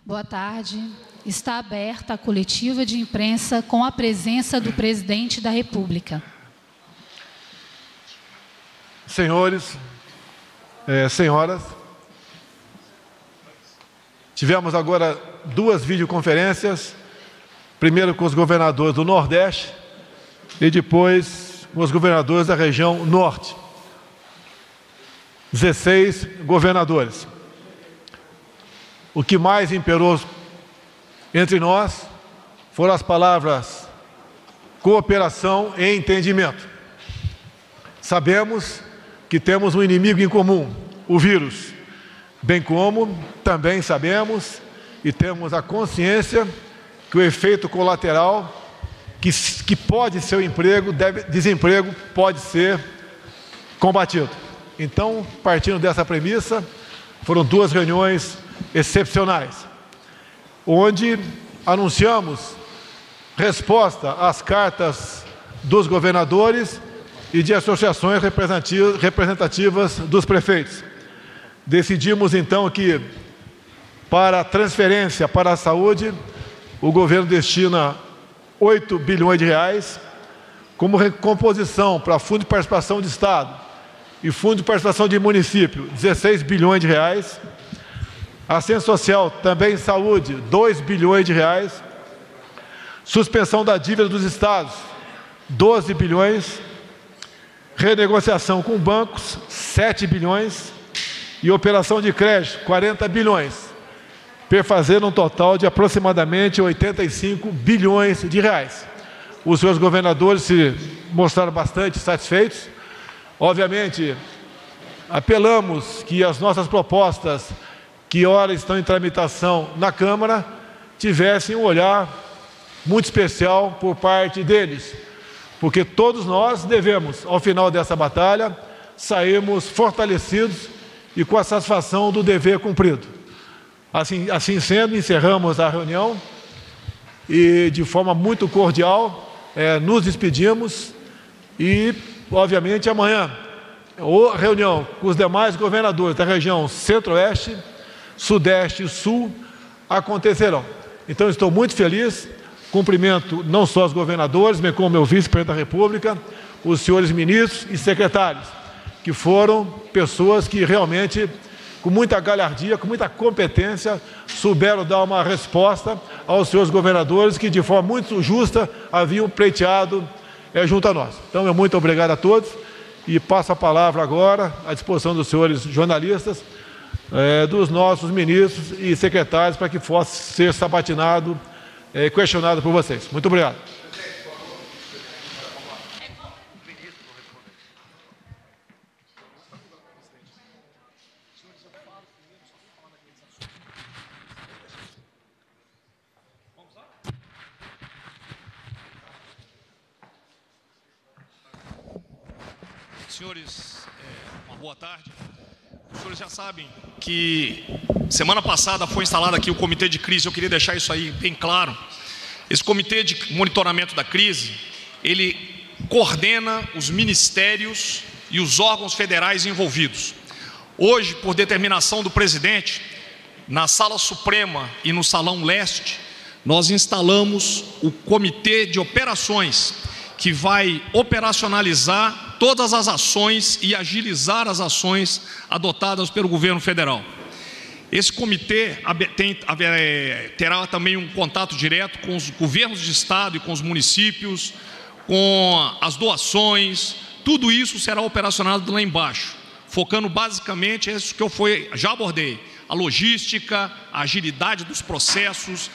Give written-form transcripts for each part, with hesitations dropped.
Boa tarde. Está aberta a coletiva de imprensa com a presença do Presidente da República. Senhores, senhoras, tivemos agora duas videoconferências, primeiro com os governadores do Nordeste e depois com os governadores da região Norte. 16 governadores. O que mais imperou entre nós foram as palavras cooperação e entendimento. Sabemos que temos um inimigo em comum, o vírus, bem como também sabemos e temos a consciência que o efeito colateral que pode ser o desemprego pode ser combatido. Então, partindo dessa premissa, foram duas reuniões excepcionais, onde anunciamos resposta às cartas dos governadores e de associações representativas dos prefeitos. Decidimos, então, que para a transferência para a saúde, o governo destina 8 bilhões de reais, como recomposição para Fundo de Participação de Estado e Fundo de Participação de Município, 16 bilhões de reais. Assistência social, também saúde, 2 bilhões de reais. Suspensão da dívida dos estados, 12 bilhões. Renegociação com bancos, 7 bilhões. E operação de crédito, 40 bilhões. Perfazendo um total de aproximadamente 85 bilhões de reais. Os seus governadores se mostraram bastante satisfeitos. Obviamente, apelamos que as nossas propostas, que ora estão em tramitação na Câmara, tivessem um olhar muito especial por parte deles, porque todos nós devemos, ao final dessa batalha, sairmos fortalecidos e com a satisfação do dever cumprido. Assim sendo, encerramos a reunião e, de forma muito cordial, nos despedimos e, obviamente, amanhã, reunião com os demais governadores da região Centro-Oeste, Sudeste e Sul acontecerão. Então, estou muito feliz, cumprimento não só os governadores, bem como o meu vice-presidente da República, os senhores ministros e secretários, que foram pessoas que realmente, com muita galhardia, com muita competência, souberam dar uma resposta aos seus governadores que, de forma muito justa, haviam pleiteado junto a nós. Então, eu muito obrigado a todos e passo a palavra agora à disposição dos senhores jornalistas, dos nossos ministros e secretários, para que possa ser sabatinado, questionado por vocês. Muito obrigado. Senhores, uma boa tarde. Os senhores já sabem que semana passada foi instalado aqui o Comitê de Crise. Eu queria deixar isso aí bem claro. Esse Comitê de Monitoramento da Crise, ele coordena os ministérios e os órgãos federais envolvidos. Hoje, por determinação do presidente, na Sala Suprema e no Salão Leste, nós instalamos o Comitê de Operações, que vai operacionalizar todas as ações e agilizar as ações adotadas pelo governo federal. Esse comitê terá também um contato direto com os governos de estado e com os municípios, com as doações, tudo isso será operacionado lá embaixo, focando basicamente isso que eu já abordei, a logística, a agilidade dos processos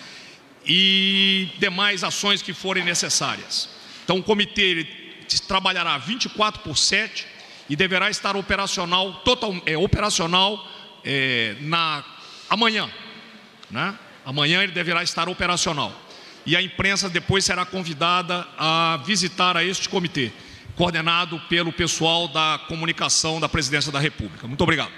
e demais ações que forem necessárias. Então, o comitê ele trabalhará 24/7 e deverá estar operacional, amanhã. Amanhã ele deverá estar operacional. E a imprensa depois será convidada a visitar a este comitê, coordenado pelo pessoal da comunicação da Presidência da República. Muito obrigado.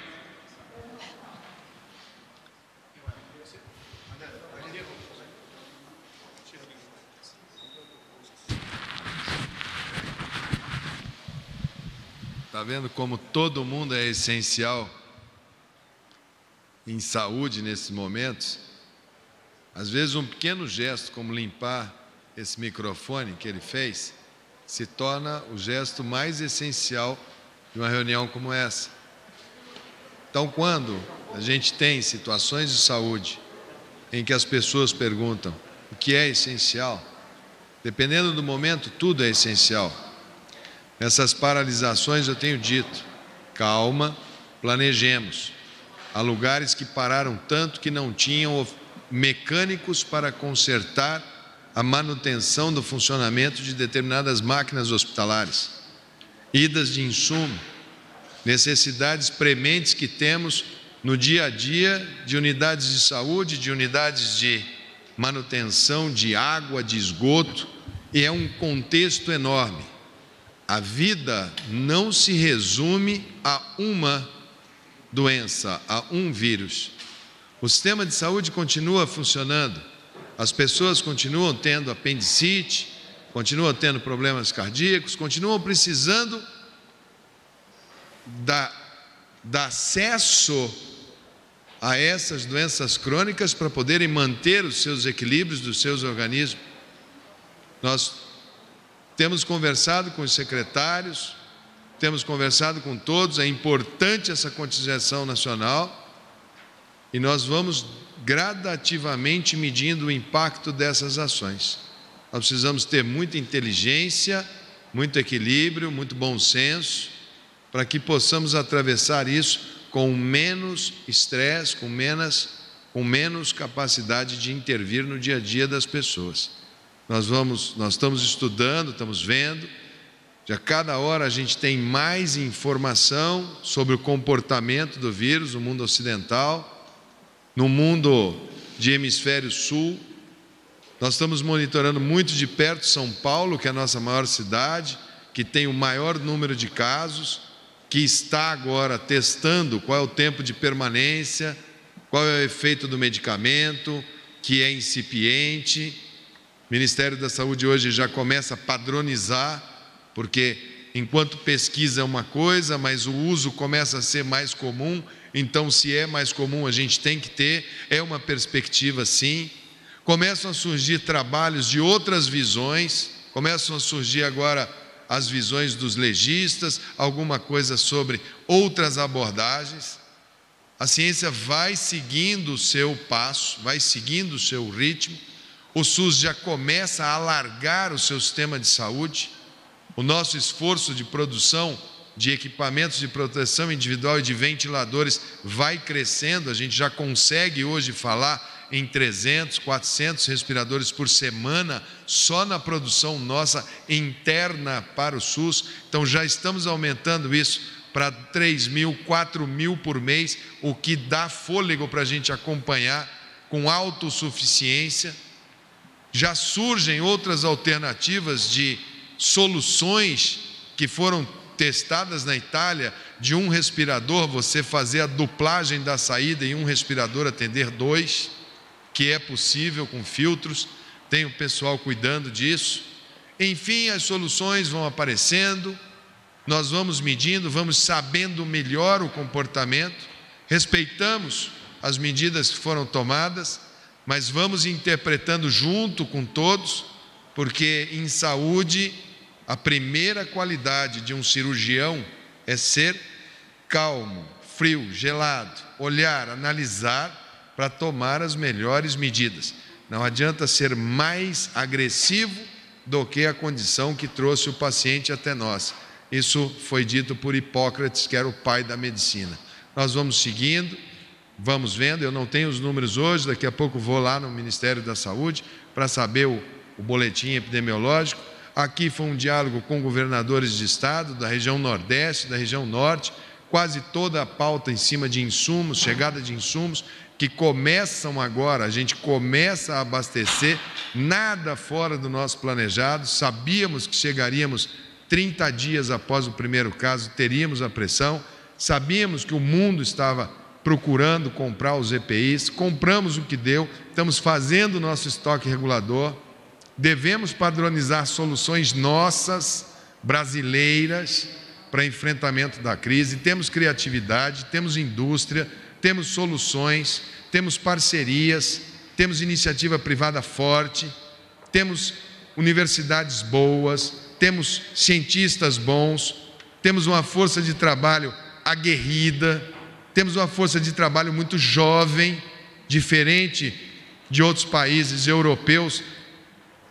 Está vendo como todo mundo é essencial em saúde nesses momentos? Às vezes um pequeno gesto, como limpar esse microfone que ele fez, se torna o gesto mais essencial de uma reunião como essa. Então, quando a gente tem situações de saúde em que as pessoas perguntam o que é essencial, dependendo do momento, tudo é essencial. Nessas paralisações eu tenho dito, calma, planejemos. Há lugares que pararam tanto que não tinham mecânicos para consertar a manutenção do funcionamento de determinadas máquinas hospitalares, idas de insumo, necessidades prementes que temos no dia a dia de unidades de saúde, de unidades de manutenção de água, de esgoto, e é um contexto enorme. A vida não se resume a uma doença, a um vírus. O sistema de saúde continua funcionando, as pessoas continuam tendo apendicite, continuam tendo problemas cardíacos, continuam precisando dar acesso a essas doenças crônicas para poderem manter os seus equilíbrios dos seus organismos. Nós temos conversado com os secretários, temos conversado com todos, é importante essa conscientização nacional e nós vamos gradativamente medindo o impacto dessas ações. Nós precisamos ter muita inteligência, muito equilíbrio, muito bom senso, para que possamos atravessar isso com menos estresse, com menos capacidade de intervir no dia a dia das pessoas. Nós estamos estudando, estamos vendo, a cada hora a gente tem mais informação sobre o comportamento do vírus no mundo ocidental, no mundo de hemisfério sul. Nós estamos monitorando muito de perto São Paulo, que é a nossa maior cidade, que tem o maior número de casos, que está agora testando qual é o tempo de permanência, qual é o efeito do medicamento, que é incipiente. O Ministério da Saúde hoje já começa a padronizar, porque enquanto pesquisa é uma coisa, mas o uso começa a ser mais comum, então se é mais comum a gente tem que ter, é uma perspectiva sim. Começam a surgir trabalhos de outras visões, começam a surgir agora as visões dos legistas, alguma coisa sobre outras abordagens. A ciência vai seguindo o seu passo, vai seguindo o seu ritmo. O SUS já começa a alargar o seu sistema de saúde. O nosso esforço de produção de equipamentos de proteção individual e de ventiladores vai crescendo. A gente já consegue hoje falar em 300, 400 respiradores por semana, só na produção nossa interna para o SUS. Então já estamos aumentando isso para 3.000, 4.000 por mês, o que dá fôlego para a gente acompanhar com autossuficiência. Já surgem outras alternativas de soluções que foram testadas na Itália, de um respirador você fazer a duplagem da saída e um respirador atender 2, que é possível com filtros, tem o pessoal cuidando disso. Enfim, as soluções vão aparecendo, nós vamos medindo, vamos sabendo melhor o comportamento, respeitamos as medidas que foram tomadas, mas vamos interpretando junto com todos, porque em saúde a primeira qualidade de um cirurgião é ser calmo, frio, gelado, olhar, analisar, para tomar as melhores medidas. Não adianta ser mais agressivo do que a condição que trouxe o paciente até nós. Isso foi dito por Hipócrates, que era o pai da medicina. Nós vamos seguindo, vamos vendo. Eu não tenho os números hoje, daqui a pouco vou lá no Ministério da Saúde para saber o boletim epidemiológico. Aqui foi um diálogo com governadores de estado, da região Nordeste, da região Norte, quase toda a pauta em cima de insumos, chegada de insumos, que começam agora, a gente começa a abastecer, nada fora do nosso planejado. Sabíamos que chegaríamos 30 dias após o primeiro caso, teríamos a pressão, sabíamos que o mundo estava procurando comprar os EPIs, compramos o que deu, estamos fazendo o nosso estoque regulador, devemos padronizar soluções nossas, brasileiras, para enfrentamento da crise. Temos criatividade, temos indústria, temos soluções, temos parcerias, temos iniciativa privada forte, temos universidades boas, temos cientistas bons, temos uma força de trabalho aguerrida, temos uma força de trabalho muito jovem, diferente de outros países europeus,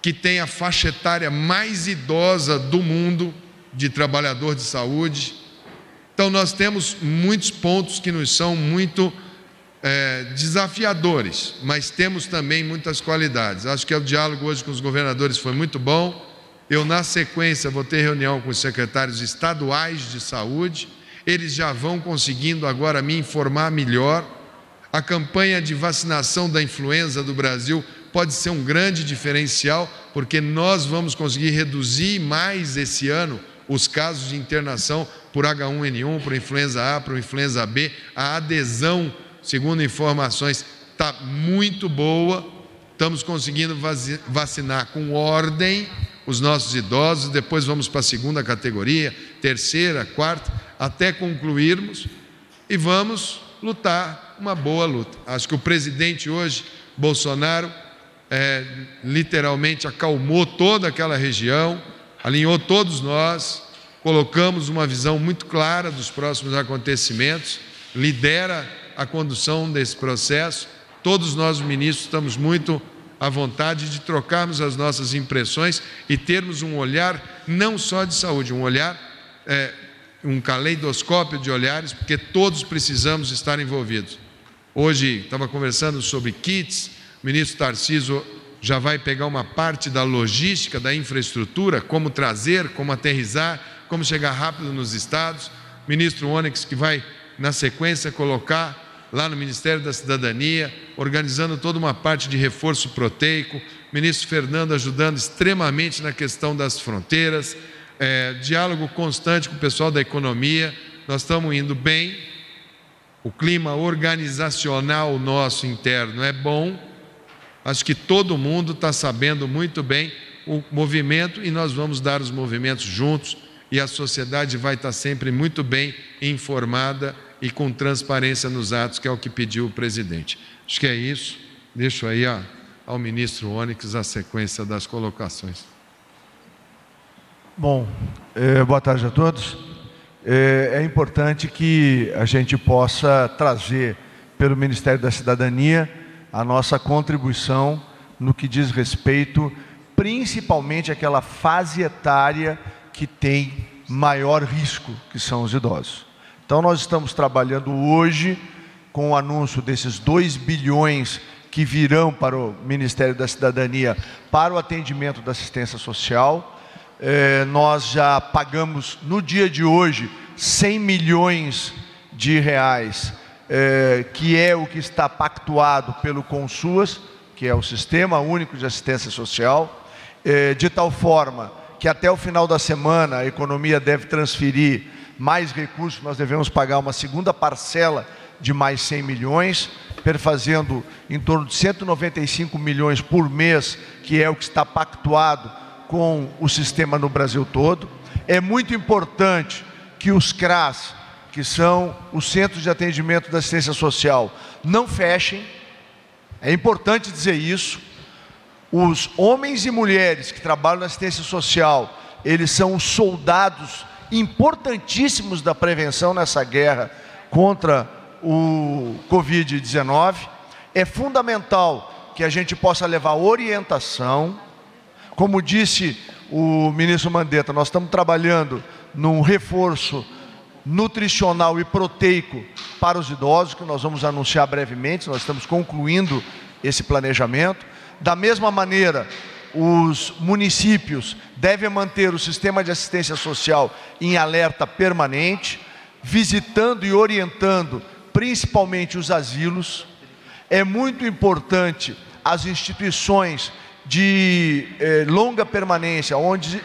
que tem a faixa etária mais idosa do mundo de trabalhador de saúde. Então nós temos muitos pontos que nos são muito desafiadores, mas temos também muitas qualidades. Acho que o diálogo hoje com os governadores foi muito bom. Eu, na sequência, vou ter reunião com os secretários estaduais de saúde. Eles já vão conseguindo agora me informar melhor. A campanha de vacinação da influenza do Brasil pode ser um grande diferencial, porque nós vamos conseguir reduzir mais esse ano os casos de internação por H1N1, por influenza A, por influenza B. A adesão, segundo informações, está muito boa. Estamos conseguindo vacinar com ordem os nossos idosos, depois vamos para a segunda categoria, terceira, quarta, até concluirmos, e vamos lutar uma boa luta. Acho que o presidente hoje, Bolsonaro, literalmente acalmou toda aquela região, alinhou todos nós, colocamos uma visão muito clara dos próximos acontecimentos, lidera a condução desse processo. Todos nós, ministros, estamos muito à vontade de trocarmos as nossas impressões e termos um olhar não só de saúde, um olhar, um caleidoscópio de olhares, porque todos precisamos estar envolvidos. Hoje estava conversando sobre kits, o ministro Tarcísio já vai pegar uma parte da logística, da infraestrutura, como trazer, como aterrissar, como chegar rápido nos estados. O ministro Onyx, que vai, na sequência, colocar lá no Ministério da Cidadania, organizando toda uma parte de reforço proteico, o ministro Fernando ajudando extremamente na questão das fronteiras, diálogo constante com o pessoal da economia. Nós estamos indo bem, o clima organizacional nosso interno é bom, acho que todo mundo está sabendo muito bem o movimento e nós vamos dar os movimentos juntos e a sociedade vai estar sempre muito bem informada e com transparência nos atos, que é o que pediu o presidente. Acho que é isso. Deixo aí ao ministro Onyx a sequência das colocações. Bom, boa tarde a todos. É importante que a gente possa trazer pelo Ministério da Cidadania a nossa contribuição no que diz respeito principalmente àquela fase etária que tem maior risco, que são os idosos. Então nós estamos trabalhando hoje com o anúncio desses 2 bilhões que virão para o Ministério da Cidadania para o atendimento da assistência social. Nós já pagamos no dia de hoje 100 milhões de reais, que é o que está pactuado pelo CONSUAS, que é o Sistema Único de Assistência Social, de tal forma que até o final da semana a economia deve transferir mais recursos, nós devemos pagar uma segunda parcela de mais 100 milhões, perfazendo em torno de 195 milhões por mês, que é o que está pactuado com o sistema no Brasil todo. É muito importante que os CRAS, que são os Centros de Atendimento da Assistência Social, não fechem. É importante dizer isso. Os homens e mulheres que trabalham na assistência social, eles são os soldados importantíssimos da prevenção nessa guerra contra o Covid-19. É fundamental que a gente possa levar orientação. Como disse o ministro Mandetta, nós estamos trabalhando num reforço nutricional e proteico para os idosos, que nós vamos anunciar brevemente. Nós estamos concluindo esse planejamento. Da mesma maneira, os municípios devem manter o sistema de assistência social em alerta permanente, visitando e orientando principalmente os asilos. É muito importante as instituições de longa permanência, onde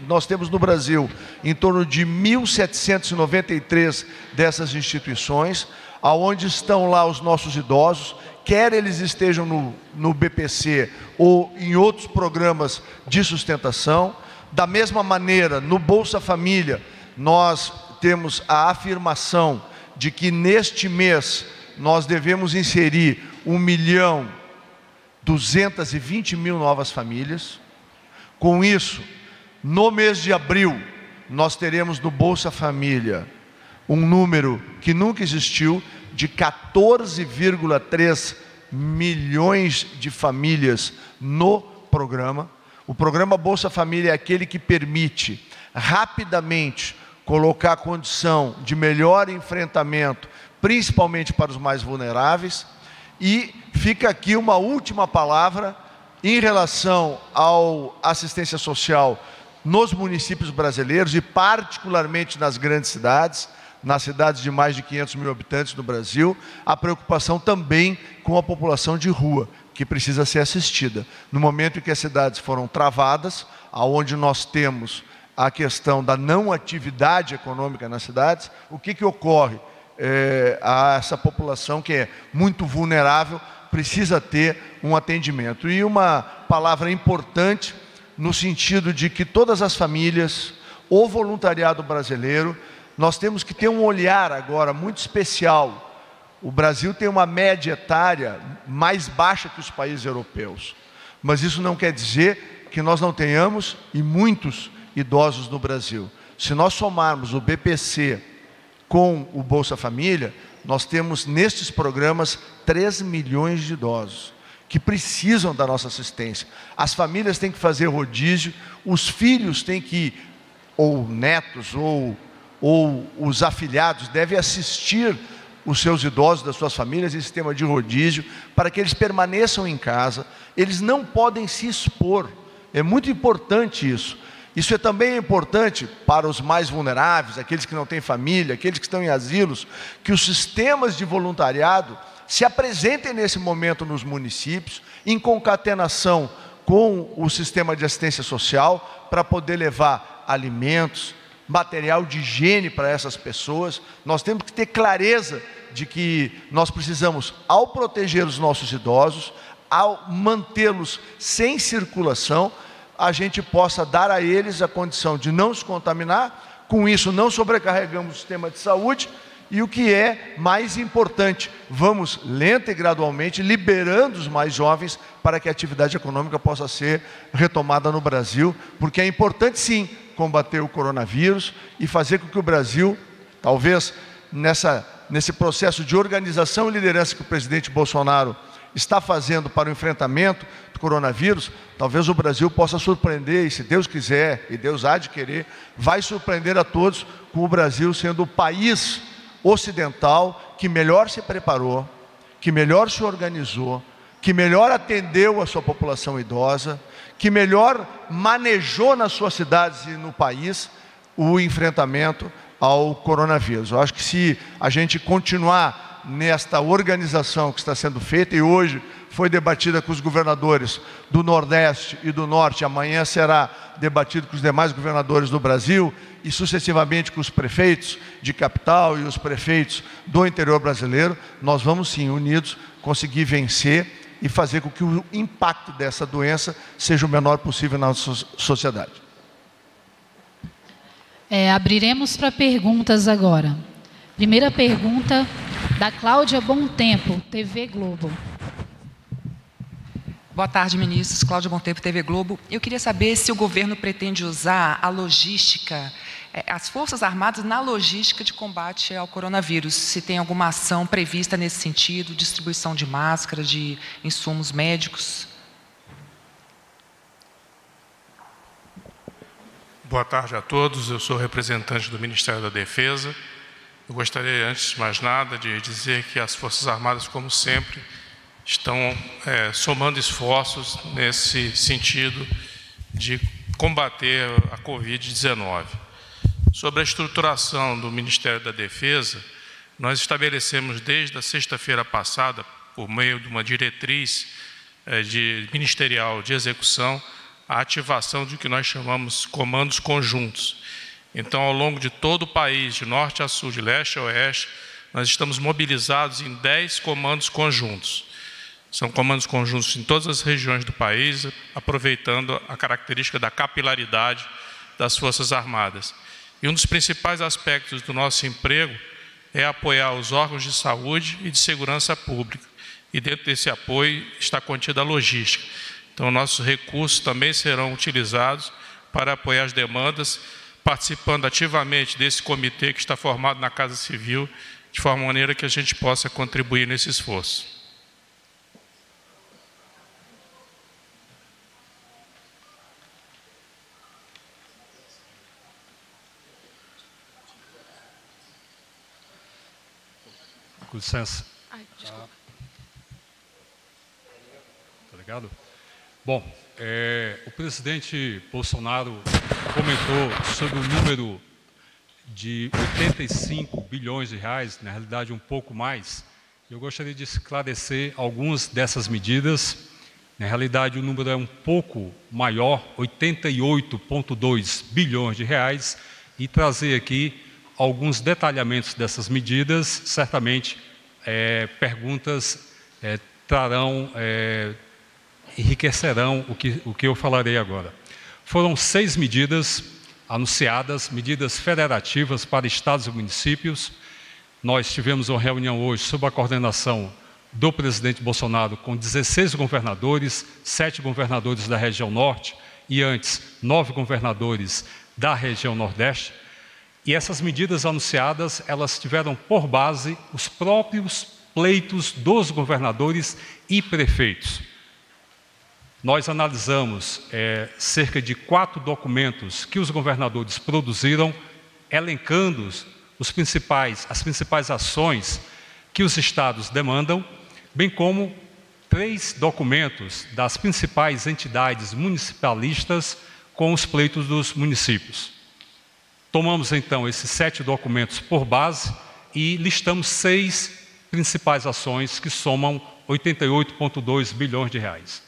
nós temos no Brasil em torno de 1.793 dessas instituições, aonde estão lá os nossos idosos, quer eles estejam no BPC ou em outros programas de sustentação. Da mesma maneira, no Bolsa Família, nós temos a afirmação de que neste mês nós devemos inserir 1 milhão 220 mil novas famílias. Com isso, no mês de abril, nós teremos no Bolsa Família um número que nunca existiu, de 14,3 milhões de famílias no programa. O programa Bolsa Família é aquele que permite rapidamente colocar a condição de melhor enfrentamento, principalmente para os mais vulneráveis. E fica aqui uma última palavra em relação à assistência social nos municípios brasileiros e particularmente nas grandes cidades, nas cidades de mais de 500 mil habitantes no Brasil, a preocupação também com a população de rua, que precisa ser assistida. No momento em que as cidades foram travadas, aonde nós temos a questão da não atividade econômica nas cidades, o que ocorre? A essa população que é muito vulnerável, precisa ter um atendimento. E uma palavra importante, no sentido de que todas as famílias, o voluntariado brasileiro, nós temos que ter um olhar agora muito especial. O Brasil tem uma média etária mais baixa que os países europeus, mas isso não quer dizer que nós não tenhamos e muitos idosos no Brasil. Se nós somarmos o BPC com o Bolsa Família, nós temos nestes programas 3 milhões de idosos que precisam da nossa assistência. As famílias têm que fazer rodízio, os filhos têm que, ou netos, ou os afilhados, devem assistir os seus idosos das suas famílias em sistema de rodízio, para que eles permaneçam em casa. Eles não podem se expor, é muito importante isso. Isso também é importante para os mais vulneráveis, aqueles que não têm família, aqueles que estão em asilos, que os sistemas de voluntariado se apresentem nesse momento nos municípios, em concatenação com o sistema de assistência social, para poder levar alimentos, material de higiene para essas pessoas. Nós temos que ter clareza de que nós precisamos, ao proteger os nossos idosos, ao mantê-los sem circulação, a gente possa dar a eles a condição de não se contaminar. Com isso, não sobrecarregamos o sistema de saúde. E o que é mais importante, vamos lenta e gradualmente liberando os mais jovens para que a atividade econômica possa ser retomada no Brasil, porque é importante sim combater o coronavírus e fazer com que o Brasil, talvez nesse processo de organização e liderança que o presidente Bolsonaro está fazendo para o enfrentamento do coronavírus, talvez o Brasil possa surpreender, e se Deus quiser, e Deus há de querer, vai surpreender a todos, com o Brasil sendo o país ocidental que melhor se preparou, que melhor se organizou, que melhor atendeu a sua população idosa, que melhor manejou nas suas cidades e no país o enfrentamento ao coronavírus. Eu acho que se a gente continuar nesta organização que está sendo feita, e hoje foi debatida com os governadores do Nordeste e do Norte, amanhã será debatido com os demais governadores do Brasil, e sucessivamente com os prefeitos de capital e os prefeitos do interior brasileiro, nós vamos sim, unidos, conseguir vencer e fazer com que o impacto dessa doença seja o menor possível na nossa sociedade. Abriremos para perguntas agora. Primeira pergunta da Cláudia Bom Tempo, TV Globo. Boa tarde, ministros. Cláudia Bom Tempo, TV Globo. Eu queria saber se o governo pretende usar a logística, as Forças Armadas na logística de combate ao coronavírus. Se tem alguma ação prevista nesse sentido, distribuição de máscaras, de insumos médicos. Boa tarde a todos. Eu sou representante do Ministério da Defesa. Eu gostaria, antes de mais nada, de dizer que as Forças Armadas, como sempre, estão somando esforços nesse sentido de combater a Covid-19. Sobre a estruturação do Ministério da Defesa, nós estabelecemos desde a sexta-feira passada, por meio de uma diretriz ministerial de execução, a ativação de que nós chamamos comandos conjuntos. Então, ao longo de todo o país, de norte a sul, de leste a oeste, nós estamos mobilizados em 10 comandos conjuntos. São comandos conjuntos em todas as regiões do país, aproveitando a característica da capilaridade das Forças Armadas. E um dos principais aspectos do nosso emprego é apoiar os órgãos de saúde e de segurança pública. e dentro desse apoio está contida a logística. Então, nossos recursos também serão utilizados para apoiar as demandas, participando ativamente desse comitê que está formado na Casa Civil, de forma maneira que a gente possa contribuir nesse esforço. Com licença. Obrigado. Bom, o presidente Bolsonaro comentou sobre o número de 85 bilhões de reais, na realidade um pouco mais. Eu gostaria de esclarecer algumas dessas medidas. Na realidade, o número é um pouco maior, 88,2 bilhões de reais, e trazer aqui alguns detalhamentos dessas medidas. Certamente, perguntas trarão, enriquecerão o que eu falarei agora. Foram 6 medidas anunciadas, medidas federativas para estados e municípios. Nós tivemos uma reunião hoje sob a coordenação do presidente Bolsonaro com 16 governadores, 7 governadores da região norte e antes 9 governadores da região nordeste. E essas medidas anunciadas, elas tiveram por base os próprios pleitos dos governadores e prefeitos. Nós analisamos cerca de 4 documentos que os governadores produziram, elencando as principais ações que os estados demandam, bem como 3 documentos das principais entidades municipalistas com os pleitos dos municípios. Tomamos então esses 7 documentos por base e listamos 6 principais ações que somam 88,2 bilhões de reais.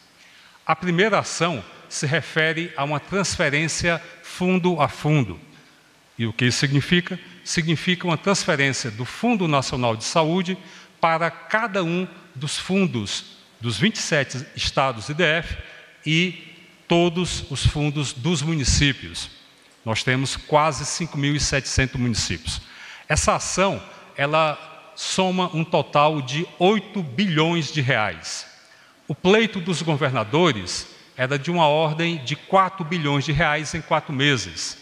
A primeira ação se refere a uma transferência fundo a fundo. E o que isso significa? Significa uma transferência do Fundo Nacional de Saúde para cada um dos fundos dos 27 estados e DF e todos os fundos dos municípios. Nós temos quase 5.700 municípios. Essa ação, ela soma um total de 8 bilhões de reais. O pleito dos governadores era de uma ordem de 4 bilhões de reais em 4 meses,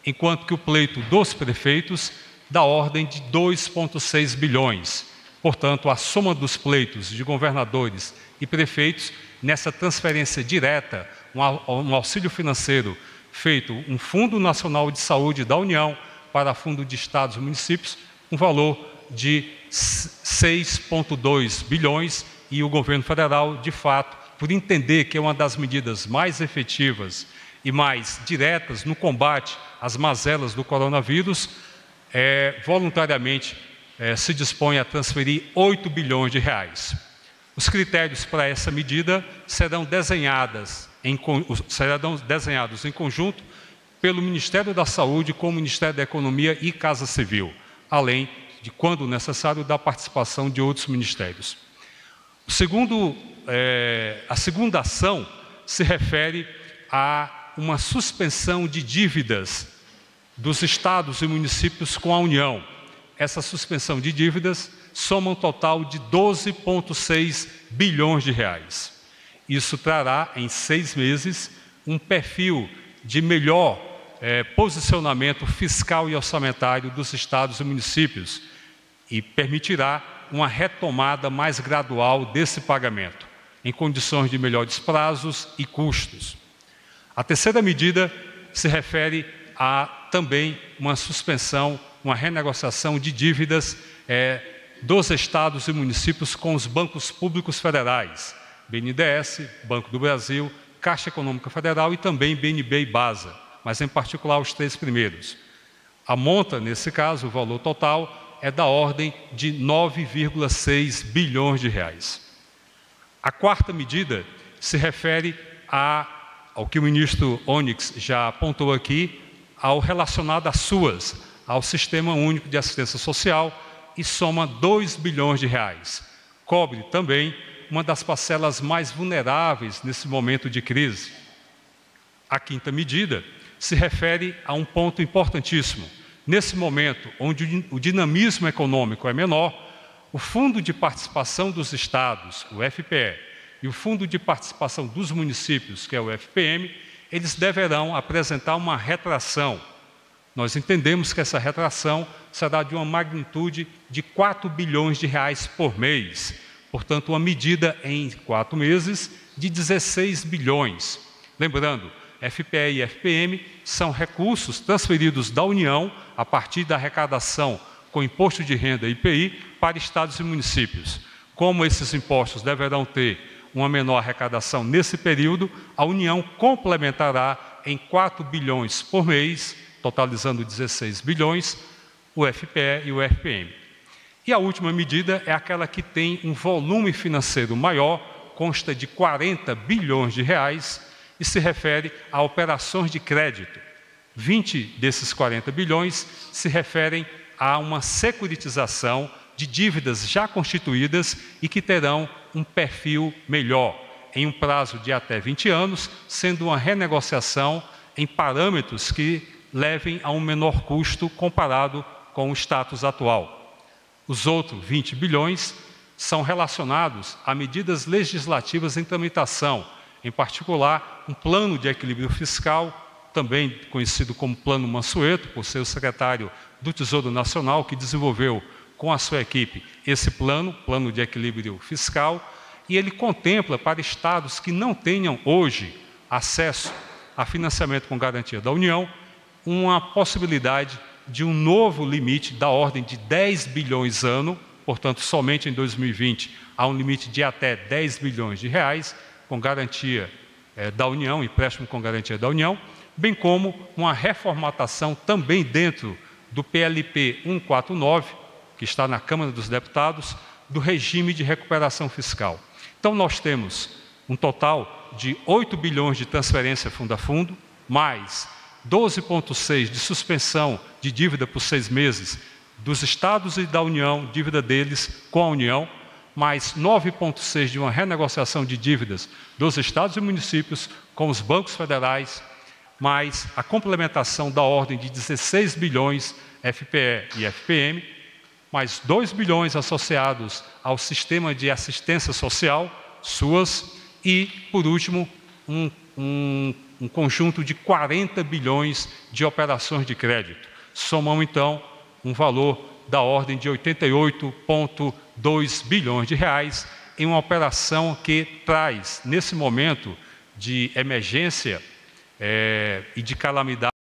enquanto que o pleito dos prefeitos da ordem de 2,6 bilhões. Portanto, a soma dos pleitos de governadores e prefeitos, nessa transferência direta, um auxílio financeiro feito, um Fundo Nacional de Saúde da União para Fundo de Estados e Municípios, um valor de 6,2 bilhões, e o governo federal, de fato, por entender que é uma das medidas mais efetivas e mais diretas no combate às mazelas do coronavírus, voluntariamente se dispõe a transferir 8 bilhões de reais. Os critérios para essa medida serão desenhados em conjunto pelo Ministério da Saúde com o Ministério da Economia e Casa Civil, além de, quando necessário, da participação de outros ministérios. A segunda ação se refere a uma suspensão de dívidas dos estados e municípios com a União. Essa suspensão de dívidas soma um total de 12,6 bilhões de reais. Isso trará, em 6 meses, um perfil de melhor posicionamento fiscal e orçamentário dos estados e municípios e permitirá uma retomada mais gradual desse pagamento, em condições de melhores prazos e custos. A terceira medida se refere a também uma suspensão, uma renegociação de dívidas dos estados e municípios com os bancos públicos federais, BNDES, Banco do Brasil, Caixa Econômica Federal e também BNB e BASA, mas em particular os 3 primeiros. A monta, nesse caso, o valor total, é da ordem de 9,6 bilhões de reais. A quarta medida se refere ao que o ministro Onyx já apontou aqui, ao relacionado às SUAS, ao Sistema Único de Assistência Social, e soma 2 bilhões de reais. Cobre também uma das parcelas mais vulneráveis nesse momento de crise. A quinta medida se refere a um ponto importantíssimo. Nesse momento, onde o dinamismo econômico é menor, o Fundo de Participação dos Estados, o FPE, e o Fundo de Participação dos Municípios, que é o FPM, eles deverão apresentar uma retração. Nós entendemos que essa retração será de uma magnitude de 4 bilhões de reais por mês. Portanto, uma medida em 4 meses de 16 bilhões. Lembrando, FPE e FPM são recursos transferidos da União a partir da arrecadação com imposto de renda IPI para estados e municípios. Como esses impostos deverão ter uma menor arrecadação nesse período, a União complementará em 4 bilhões por mês, totalizando 16 bilhões, o FPE e o FPM. E a última medida é aquela que tem um volume financeiro maior, consta de 40 bilhões de reais e se refere a operações de crédito. 20 desses 40 bilhões se referem a uma securitização de dívidas já constituídas e que terão um perfil melhor, em um prazo de até 20 anos, sendo uma renegociação em parâmetros que levem a um menor custo comparado com o status atual. Os outros 20 bilhões são relacionados a medidas legislativas em tramitação, em particular um plano de equilíbrio fiscal, também conhecido como Plano Mansueto, por ser o secretário do Tesouro Nacional, que desenvolveu com a sua equipe esse plano de equilíbrio fiscal, e ele contempla para estados que não tenham hoje acesso a financiamento com garantia da União, uma possibilidade de um novo limite da ordem de 10 bilhões ano, portanto, somente em 2020 há um limite de até 10 bilhões de reais, com garantia da União, empréstimo com garantia da União, bem como uma reformatação também dentro do PLP 149, que está na Câmara dos Deputados, do regime de recuperação fiscal. Então, nós temos um total de 8 bilhões de transferência fundo a fundo, mais 12,6 de suspensão de dívida por 6 meses dos estados e da União, dívida deles com a União, mais 9,6 de uma renegociação de dívidas dos estados e municípios com os bancos federais, mais a complementação da ordem de 16 bilhões FPE e FPM, mais 2 bilhões associados ao sistema de assistência social, SUAS, e, por último, um conjunto de 40 bilhões de operações de crédito. Somam, então, um valor da ordem de 88,2 bilhões de reais em uma operação que traz, nesse momento de emergência e de calamidade,